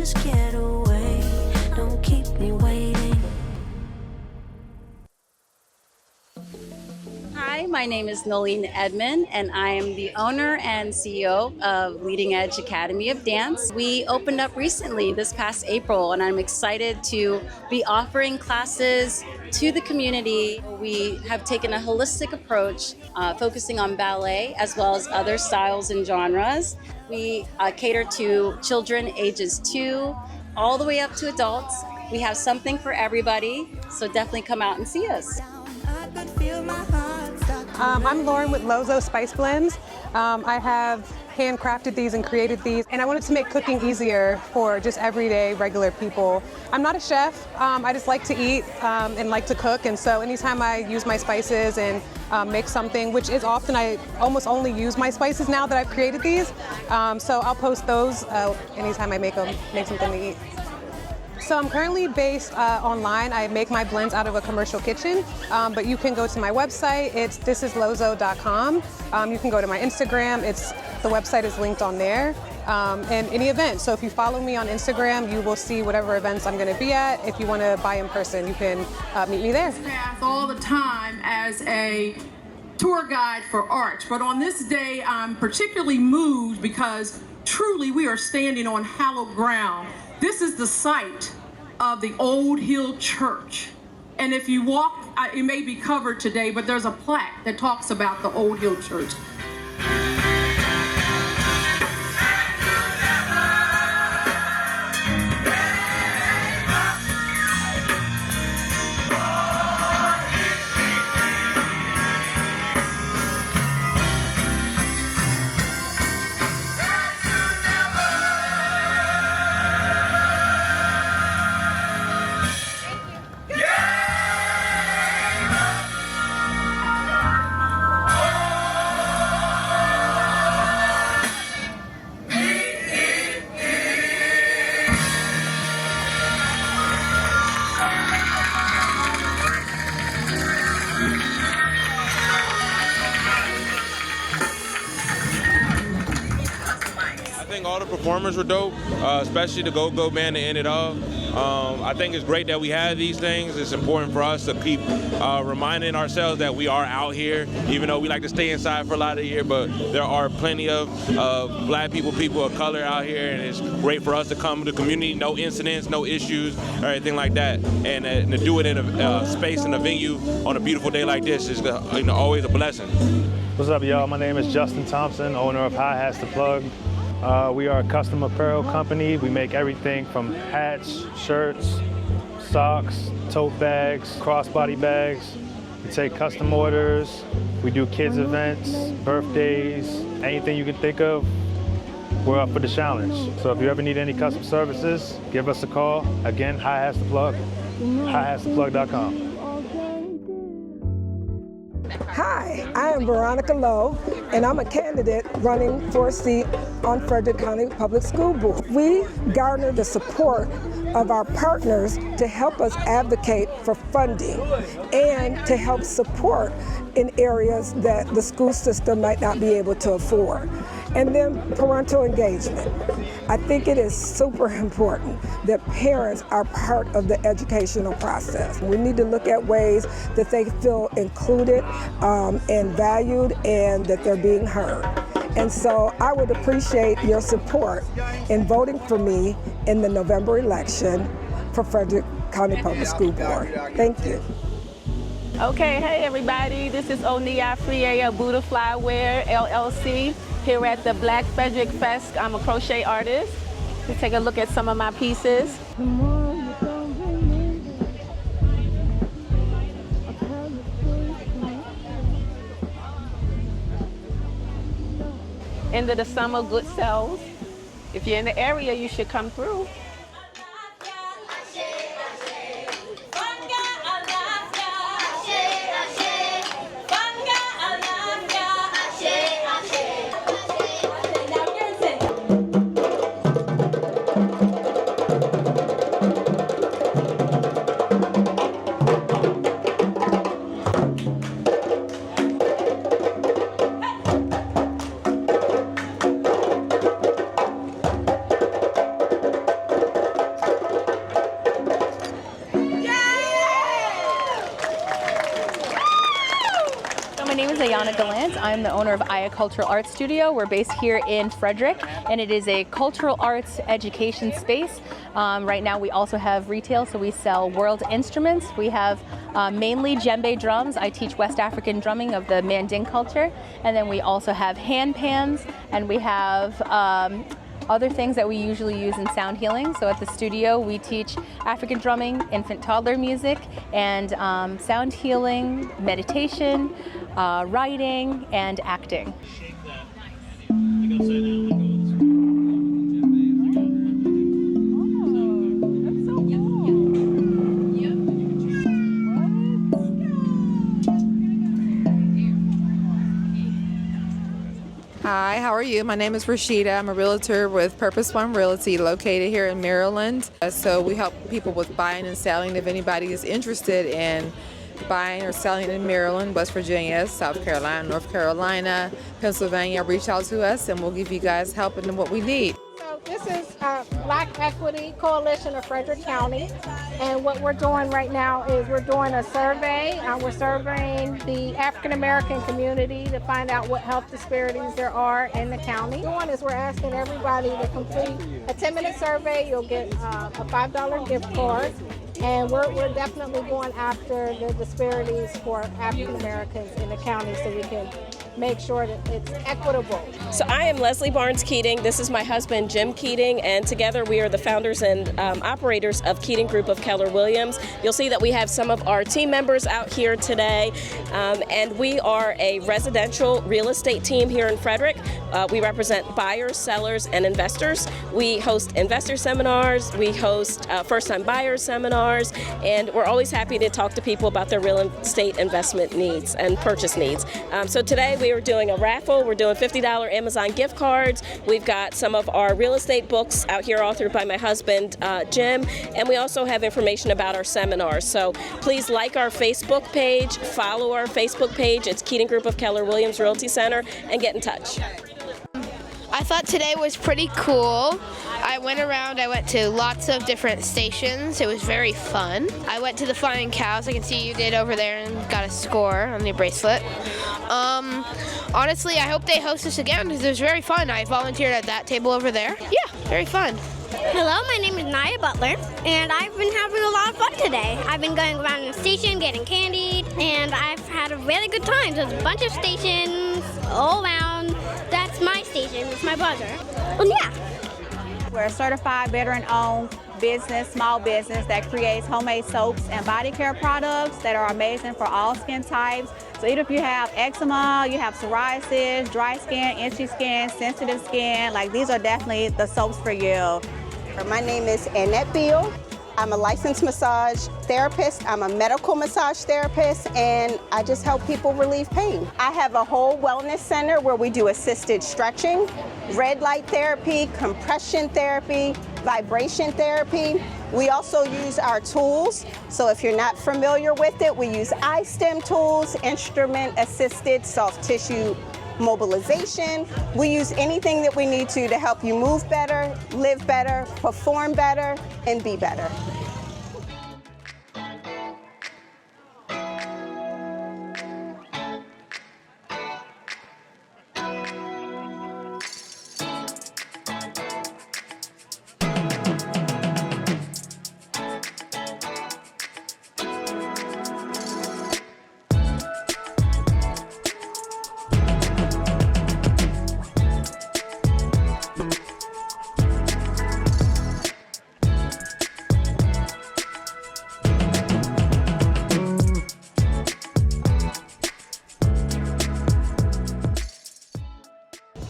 just get away. Don't keep me waiting. Hi, my name is Nolene Edmond, and I am the owner and CEO of Leading Edge Academy of Dance. We opened up recently this past April, and I'm excited to be offering classes to the community. We have taken a holistic approach, focusing on ballet as well as other styles and genres. We cater to children ages 2 all the way up to adults. We have something for everybody, so definitely come out and see us. I'm Lauren with Lozo Spice Blends. I have handcrafted these and created these, and I wanted to make cooking easier for just everyday, regular people. I'm not a chef. I just like to eat and like to cook, and so anytime I use my spices and make something, which is often, I almost only use my spices now that I've created these, so I'll post those anytime I make something to eat. So I'm currently based online. I make my blends out of a commercial kitchen, but you can go to my website. It's thisislozo.com. You can go to my Instagram. The website is linked on there. And any event. So if you follow me on Instagram, you will see whatever events I'm going to be at. If you want to buy in person, you can meet me there. All the time as a tour guide for Arch, but on this day I'm particularly moved because truly we are standing on Hallow Ground. This is the site of the Old Hill Church. And if you walk, it may be covered today, but there's a plaque that talks about the Old Hill Church. All the performers were dope, especially the Go-Go band to end it off. I think it's great that we have these things. It's important for us to keep reminding ourselves that we are out here, even though we like to stay inside for a lot of the year, but there are plenty of black people of color out here, and it's great for us to come to the community, no incidents, no issues, or anything like that, and to do it in a space and a venue on a beautiful day like this is always a blessing. What's up, y'all? My name is Justin Thompson, owner of Hi Hats to Plug. We are a custom apparel company. We make everything from hats, shirts, socks, tote bags, crossbody bags. We take custom orders. We do kids events, birthdays, anything you can think of. We're up for the challenge. So if you ever need any custom services, give us a call. Again, Hi Hats to Plug, hihatstoplug.com. Hi, I am Veronica Low, and I'm a candidate running for a seat on Frederick County Public School Board. We garner the support of our partners to help us advocate for funding and to help support in areas that the school system might not be able to afford. And then parental engagement. I think it is super important that parents are part of the educational process. We need to look at ways that they feel included and valued and that they're being heard. And so I would appreciate your support in voting for me in the November election for Frederick County Public School Board. Thank you. Okay, hey everybody, this is Onia Frier of Buddha Flywear LLC here at the Black Frederick Fest. I'm a crochet artist. Let's take a look at some of my pieces. End of the summer, good sales. If you're in the area, you should come through. I'm the owner of Aya Cultural Arts Studio. We're based here in Frederick, and it is a cultural arts education space. Right now we also have retail, so we sell world instruments. We have mainly djembe drums. I teach West African drumming of the Manding culture. And then we also have hand pans, and we have other things that we usually use in sound healing. So at the studio, we teach African drumming, infant toddler music, and sound healing, meditation, writing, and acting. Hi, how are you? My name is Rashida. I'm a realtor with Purpose One Realty located here in Maryland. So we help people with buying and selling. If anybody is interested in buying or selling in Maryland, West Virginia, South Carolina, North Carolina, Pennsylvania, reach out to us and we'll give you guys help in what we need. So this is Black Equity Coalition of Frederick County, and what we're doing right now is we're doing a survey. We're surveying the African American community to find out what health disparities there are in the county. One is we're asking everybody to complete a 10-minute survey. You'll get a $5 gift card. And we're definitely going after the disparities for African Americans in the county so we can make sure that it's equitable. So I am Leslie Barnes Keating. This is my husband, Jim Keating, and together we are the founders and operators of Keing Group of Keller Williams. You'll see that we have some of our team members out here today, and we are a residential real estate team here in Frederick. We represent buyers, sellers, and investors. We host investor seminars, we host first-time buyer seminars, and we're always happy to talk to people about their real estate investment needs and purchase needs. So today we are doing a raffle. We're doing $50 Amazon gift cards. We've got some of our real estate books out here authored by my husband, Jim, and we also have information about our seminars. So please like our Facebook page, follow our Facebook page. It's Keing Group of Keller Williams Realty Center, and get in touch. I thought today was pretty cool. I went around, I went to lots of different stations. It was very fun. I went to the Flying Cows. I can see you did over there and got a score on your bracelet. Honestly, I hope they host us again because it was very fun. I volunteered at that table over there. Yeah, very fun. Hello, my name is Naya Butler, and I've been having a lot of fun today. I've been going around the station, getting candy, and I've had a really good time. There's a bunch of stations all around. That's my station with my brother. And yeah. We're a certified veteran-owned business, small business that creates homemade soaps and body care products that are amazing for all skin types. So even if you have eczema, you have psoriasis, dry skin, itchy skin, sensitive skin, like these are definitely the soaps for you. My name is Annette Beal. I'm a licensed massage therapist. I'm a medical massage therapist, and I just help people relieve pain. I have a whole wellness center where we do assisted stretching, red light therapy, compression therapy, vibration therapy. We also use our tools. So if you're not familiar with it, we use iStem tools, instrument-assisted soft tissue mobilization. We use anything that we need to help you move better, live better, perform better, and be better.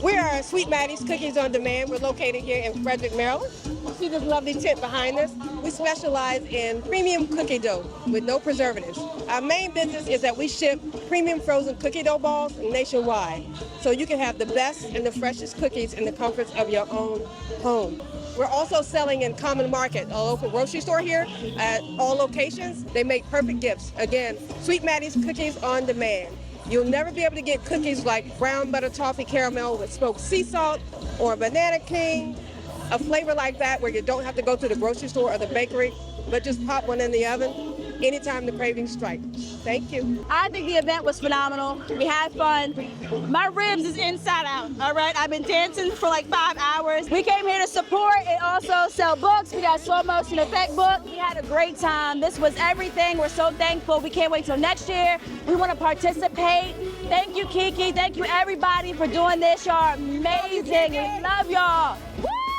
We are Sweet Maddie's Cookies on Demand. We're located here in Frederick, Maryland. You see this lovely tent behind us? We specialize in premium cookie dough with no preservatives. Our main business is that we ship premium frozen cookie dough balls nationwide, so you can have the best and the freshest cookies in the comforts of your own home. We're also selling in Common Market, a local grocery store here at all locations. They make perfect gifts. Again, Sweet Maddie's Cookies on Demand. You'll never be able to get cookies like brown butter toffee caramel with smoked sea salt or banana king, a flavor like that where you don't have to go to the grocery store or the bakery, but just pop one in the oven. anytime the cravings strike. Thank you. I think the event was phenomenal. We had fun. My ribs is inside out, all right? I've been dancing for like 5 hours. We came here to support and also sell books. We got slow motion effect book. We had a great time. This was everything. We're so thankful. We can't wait till next year. We want to participate. Thank you, Kiki. Thank you, everybody, for doing this. Y'all are amazing. We love y'all. Woo!